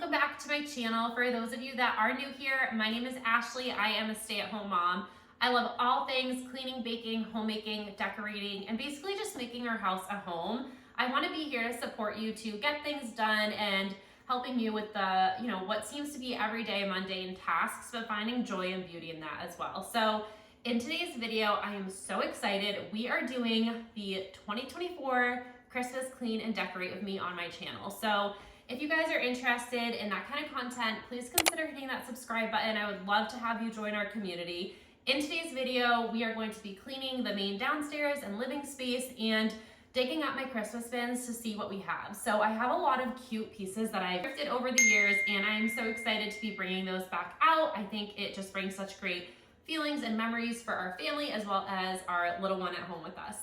welcome back to my channel. For those of you that are new here, my name is Ashley. I am a stay-at-home mom. I love all things cleaning, baking, homemaking, decorating, and basically just making our house a home. I want to be here to support you to get things done and helping you with the, what seems to be everyday mundane tasks, but finding joy and beauty in that as well. So in today's video, I am so excited. We are doing the 2024 Christmas Clean and Decorate with me on my channel. So if you guys are interested in that kind of content, please consider hitting that subscribe button. I would love to have you join our community. In today's video, we are going to be cleaning the main downstairs and living space and digging up my Christmas bins to see what we have. So I have a lot of cute pieces that I've thrifted over the years, and I'm so excited to be bringing those back out. I think it just brings such great feelings and memories for our family as well as our little one at home with us.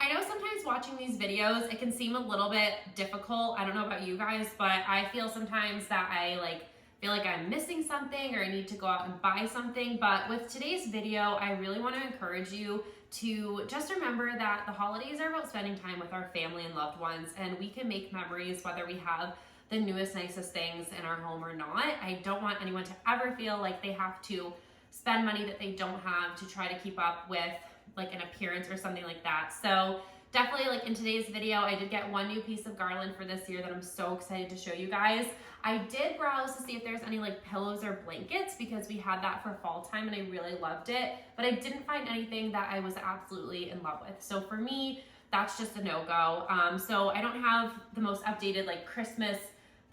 I know sometimes watching these videos, it can seem a little bit difficult. I don't know about you guys, but I feel sometimes that I feel like I'm missing something or I need to go out and buy something. But with today's video, I really want to encourage you to just remember that the holidays are about spending time with our family and loved ones, and we can make memories whether we have the newest, nicest things in our home or not. I don't want anyone to ever feel like they have to spend money that they don't have to try to keep up with an appearance or something like that. So definitely in today's video, I did get one new piece of garland for this year that I'm so excited to show you guys. I did browse to see if there's any pillows or blankets because we had that for fall time and I really loved it, but I didn't find anything that I was absolutely in love with. So for me, that's just a no-go. So I don't have the most updated Christmas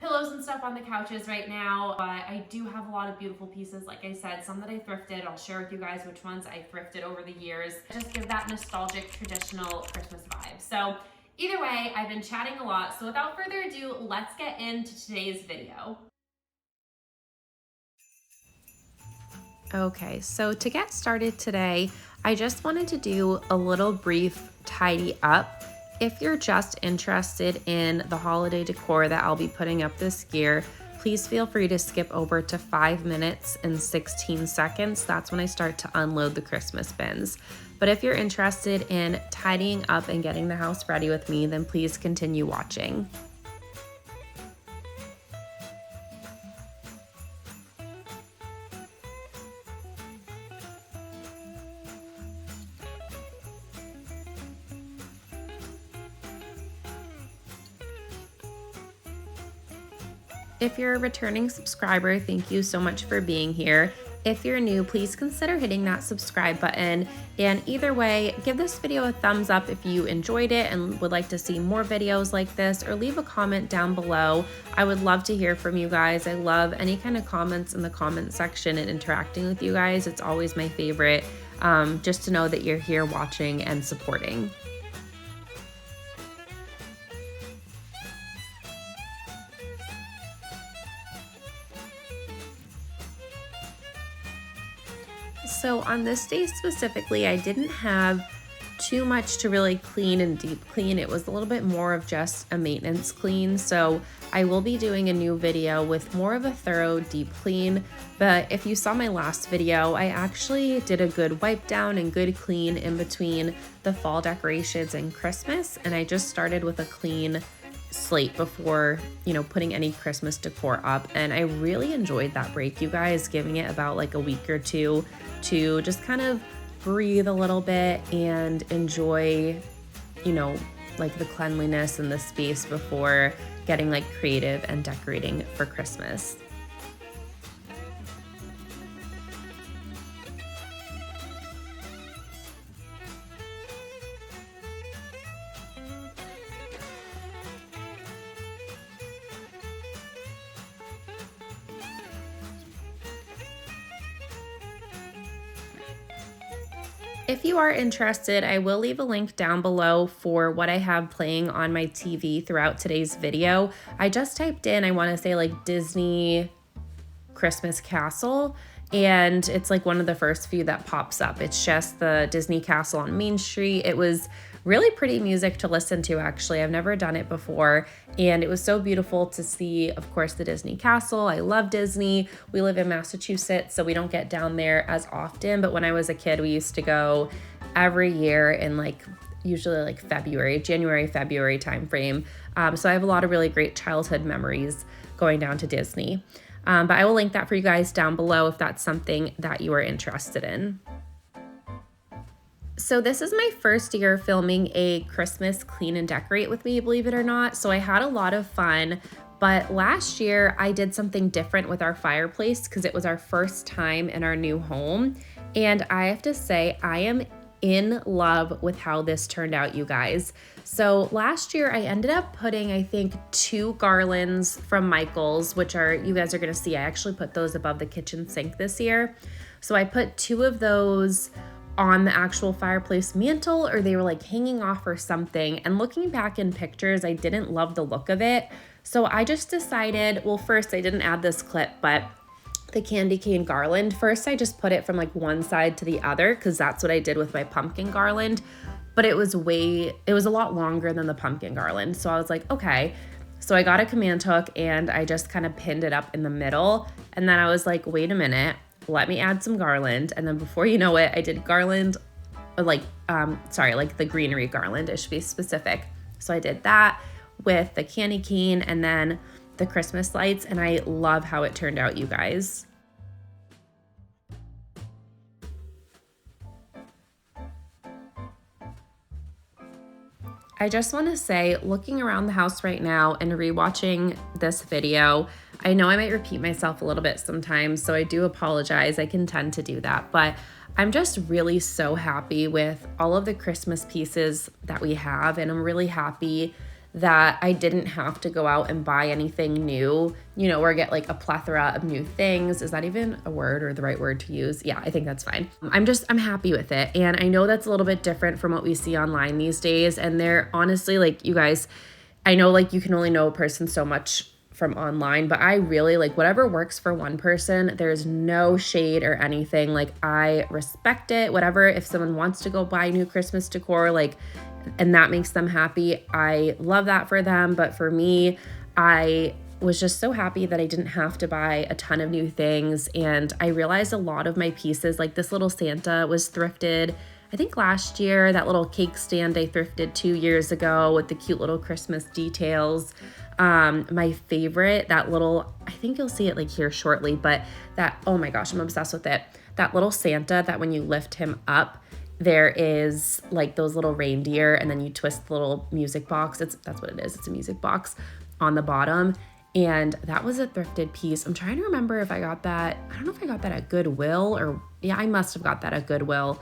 pillows and stuff on the couches right now, but I do have a lot of beautiful pieces. Like I said, some that I thrifted. I'll share with you guys which ones I thrifted over the years. Just give that nostalgic, traditional Christmas vibe. So either way, I've been chatting a lot. So without further ado, let's get into today's video. Okay, so to get started today, I just wanted to do a little brief tidy up. If you're just interested in the holiday decor that I'll be putting up this year, please feel free to skip over to 5 minutes and 16 seconds. That's when I start to unload the Christmas bins. But if you're interested in tidying up and getting the house ready with me, then please continue watching. If you're a returning subscriber, thank you so much for being here. If you're new, please consider hitting that subscribe button. And either way, give this video a thumbs up if you enjoyed it and would like to see more videos like this, or leave a comment down below. I would love to hear from you guys. I love any kind of comments in the comment section and interacting with you guys. It's always my favorite, just to know that you're here watching and supporting. So on this day specifically, I didn't have too much to really clean and deep clean. It was a little bit more of just a maintenance clean. So I will be doing a new video with more of a thorough deep clean. But if you saw my last video, I actually did a good wipe down and good clean in between the fall decorations and Christmas. And I just started with a clean slate before, putting any Christmas decor up. And I really enjoyed that break, you guys, giving it about a week or two to just kind of breathe a little bit and enjoy, the cleanliness and the space before getting creative and decorating for Christmas. If you are interested, I will leave a link down below for what I have playing on my TV throughout today's video. I just typed in, I want to say Disney Christmas Castle, and it's one of the first few that pops up. It's just the Disney Castle on Main Street. It was really pretty music to listen to, actually. I've never done it before, and it was so beautiful to see, of course, the Disney Castle. I love Disney. We live in Massachusetts, so we don't get down there as often, but when I was a kid, we used to go every year, and usually like January, February timeframe. So I have a lot of really great childhood memories going down to Disney. But I will link that for you guys down below if that's something that you are interested in. So this is my first year filming a Christmas clean and decorate with me, believe it or not. So I had a lot of fun, but last year I did something different with our fireplace because it was our first time in our new home. And I have to say, I am in love with how this turned out, you guys. So last year I ended up putting, I think, 2 garlands from Michael's, which are, you guys are gonna see, I actually put those above the kitchen sink this year. So I put 2 of those on the actual fireplace mantle, or they were like hanging off or something. And looking back in pictures, I didn't love the look of it. So I just decided, well, first I didn't add this clip, but the candy cane garland, first I just put it from like one side to the other because that's what I did with my pumpkin garland. But it was a lot longer than the pumpkin garland. So I was like, okay. So I got a command hook and I just kind of pinned it up in the middle. And then I was like, wait a minute, let me add some garland. And then before you know it, I did garland, like the greenery garland, it should be specific. So I did that with the candy cane and then the Christmas lights, and I love how it turned out, you guys. I just want to say, looking around the house right now and rewatching this video, I know I might repeat myself a little bit sometimes, so I do apologize. I can tend to do that, but I'm just really so happy with all of the Christmas pieces that we have, and I'm really happy that I didn't have to go out and buy anything new, or get like a plethora of new things. Is that even a word or the right word to use? Yeah, I think that's fine. I'm happy with it. And I know that's a little bit different from what we see online these days. And they're honestly, like, you guys, I know like you can only know a person so much from online, but I really like whatever works for one person. There's no shade or anything. Like, I respect it, whatever. If someone wants to go buy new Christmas decor, like, and that makes them happy, I love that for them. But for me, I was just so happy that I didn't have to buy a ton of new things. And I realized a lot of my pieces, like this little Santa was thrifted, I think last year. That little cake stand I thrifted 2 years ago with the cute little Christmas details. My favorite, that little, I think you'll see it like here shortly, but that, oh my gosh, I'm obsessed with it. That little Santa that when you lift him up, there is like those little reindeer, and then you twist the little music box. That's what it is. It's a music box on the bottom. And that was a thrifted piece. I'm trying to remember if I got that. I don't know if I got that at Goodwill or, yeah, I must have got that at Goodwill.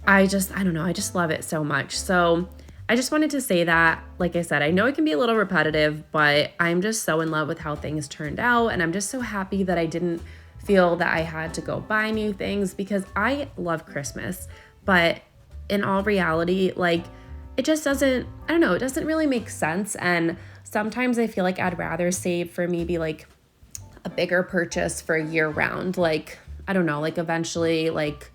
I don't know. I just love it so much. So I just wanted to say that, like I said, I know it can be a little repetitive, but I'm just so in love with how things turned out. And I'm just so happy that I didn't feel that I had to go buy new things, because I love Christmas. But in all reality, like, it just doesn't, I don't know, it doesn't really make sense. And sometimes I feel like I'd rather save for maybe like a bigger purchase for year round. Like, I don't know, like eventually, like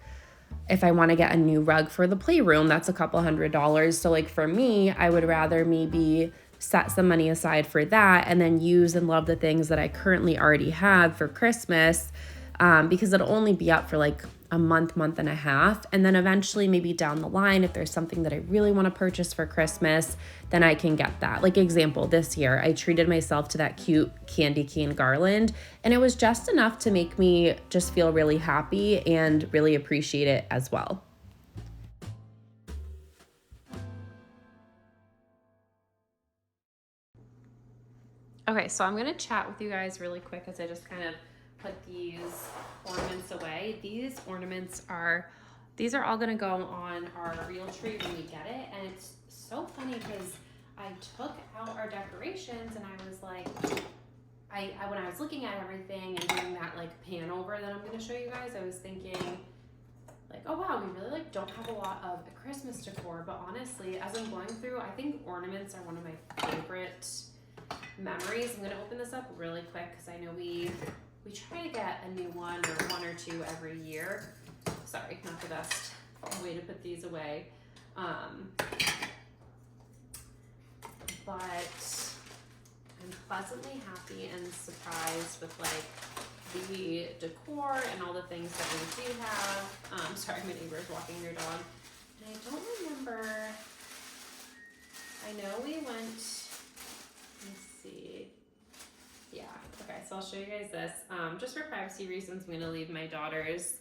if I want to get a new rug for the playroom, that's a couple $100s. So like for me, I would rather maybe set some money aside for that and then use and love the things that I currently already have for Christmas, because it'll only be up for like a month and a half. And then eventually, maybe down the line, if there's something that I really want to purchase for Christmas, then I can get that. Like example, this year, I treated myself to that cute candy cane garland, and it was just enough to make me just feel really happy and really appreciate it as well. Okay, so I'm gonna chat with you guys really quick as I just kind of put these ornaments away. These ornaments these are all gonna go on our real tree when we get it. And it's so funny because I took out our decorations and I was like, when I was looking at everything and doing that like pan over that I'm gonna show you guys, I was thinking like, oh wow, we really like don't have a lot of Christmas decor. But honestly, as I'm going through, I think ornaments are one of my favorite memories. I'm gonna open this up really quick because I know we try to get a new one or two every year. Sorry, not the best way to put these away. But I'm pleasantly happy and surprised with like the decor and all the things that we do have. Sorry, my neighbor's walking their dog. And I don't remember show you guys this. Just for privacy reasons, I'm gonna leave my daughter's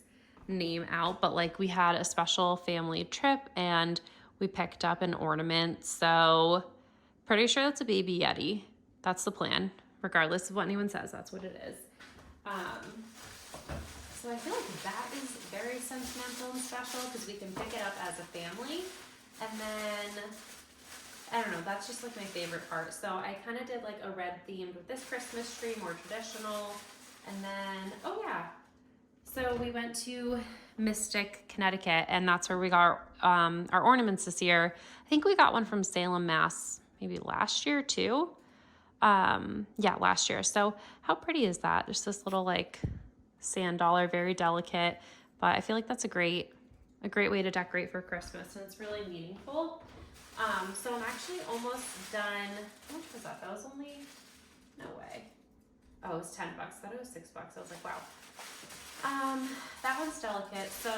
name out, but like we had a special family trip and we picked up an ornament. So pretty sure that's a baby Yeti. That's the plan. Regardless of what anyone says, that's what it is. So I feel like that is very sentimental and special because we can pick it up as a family. And then, I don't know, that's just like my favorite part. So I kind of did like a red themed with this Christmas tree, more traditional. And then, oh yeah. So we went to Mystic, Connecticut, and that's where we got our ornaments this year. I think we got one from Salem, Mass, maybe last year too. Yeah, last year. So how pretty is that? Just this little like sand dollar, very delicate, but I feel like that's a great way to decorate for Christmas, and it's really meaningful. So I'm actually almost done. How much was that? That was only, no way. Oh, it was $10. I thought it was $6. I was like, wow. That one's delicate. So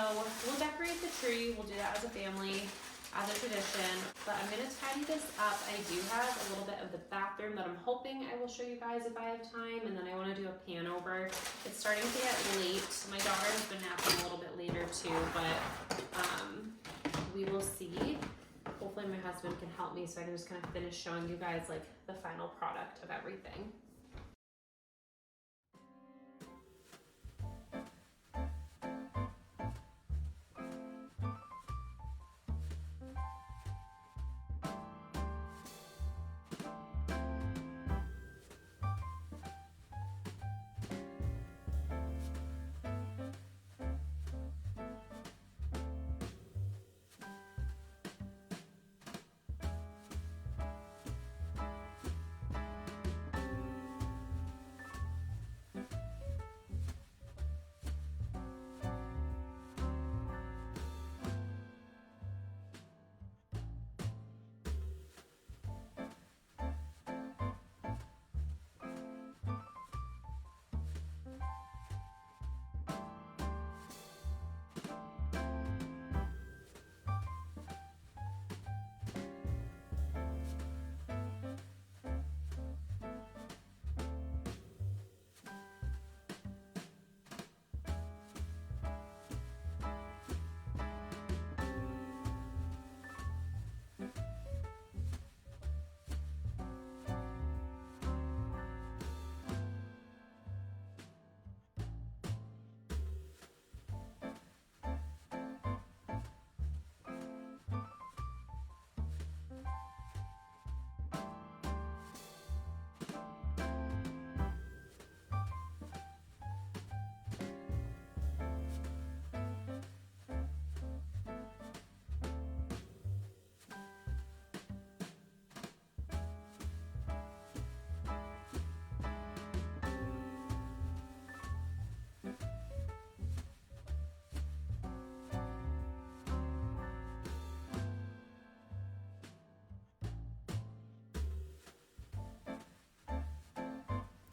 we'll decorate the tree. We'll do that as a family, as a tradition, but I'm gonna tidy this up. I do have a little bit of the bathroom that I'm hoping I will show you guys if I have time, and then I wanna do a pan over. It's starting to get late. My daughter has been napping a little bit later too, but we will see. Hopefully my husband can help me so I can just kind of finish showing you guys like the final product of everything.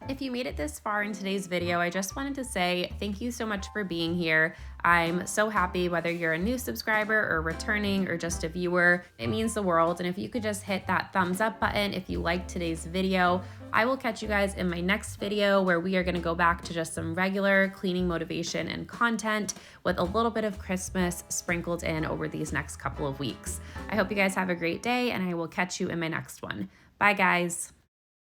If you made it this far in today's video, I just wanted to say thank you so much for being here. I'm so happy whether you're a new subscriber or returning or just a viewer. It means the world. And if you could just hit that thumbs up button if you liked today's video. I will catch you guys in my next video where we are going to go back to just some regular cleaning motivation and content with a little bit of Christmas sprinkled in over these next couple of weeks. I hope you guys have a great day, and I will catch you in my next one. Bye guys.